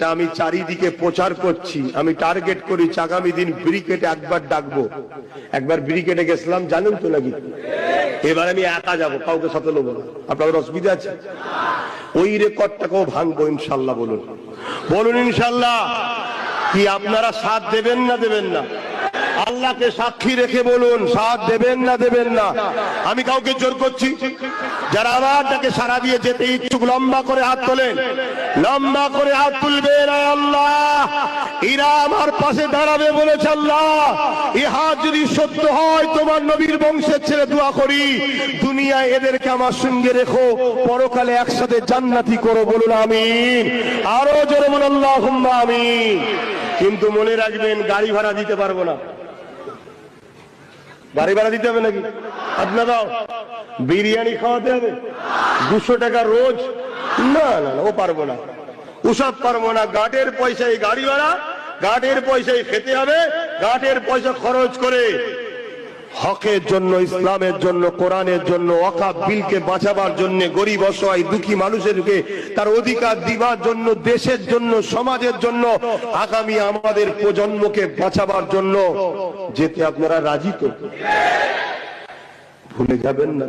এটা আমি চারিদিকে প্রচার করছি। আমি টার্গেট করি আগামী দিন ব্রিকেটে একবার ডাকবো। একবার ব্রিকেটে গেছিলাম জানেন তো নাকি? এবার আমি একা যাবো, কাউকে সাথে নেবো না। আপনাদের অসুবিধা আছে? ওই রেকর্ডটাকেও ভাঙবো ইনশাল্লাহ। বলুন বলুন ইনশাল্লাহ। কি আপনারা সাথ দেবেন না দেবেন না? আল্লাহকে সাক্ষী রেখে বলুন সাথ দেবেন না দেবেন না? আমি কাউকে জোর করছি? যারা আমার ডাকে সাড়া দিয়ে যেতে ইচ্ছুক লম্বা করে হাত তোলেন, লম্বা করে হাত তুলবেন। আল্লাহ, এরা আমার পাশে দাঁড়াবে বলেছে। আল্লাহ, এই হাত যদি সত্য হয় তোমার নবীর বংশের ছেলে, দোয়া করি দুনিয়ায় এদেরকে আমার সঙ্গে রেখো, পরকালে একসাথে জান্নাতি করো। বলুন আমিন। আরো জোরে বলুন আল্লাহুম্মা আমিন। কিন্তু মনে রাখবেন, গাড়ি ভাড়া দিতে পারবো না। বাড়ি ভাড়া দিতে হবে নাকি? আপনারা বিরিয়ানি খাওয়াতে হবে 200 টাকা রোজ? না না না, ও পারবো না, ওসব পারবো না। গার্ডের পয়সায় গাড়ি ভাড়া, গার্ডের পয়সায় খেতে হবে, গার্ডের পয়সা খরচ করে হকের জন্য, ইসলামের জন্য, কোরআনের জন্য, ওয়াকফ বিলকে বাঁচাবার জন্য, গরিব অসহায় দুঃখী মানুষেরকে তার অধিকার দিবার জন্য, দেশের জন্য, সমাজের জন্য, আগামী আমাদের প্রজন্মকে বাঁচাবার জন্য যেতে আপনারা রাজি তো? ভুলে যাবেন না।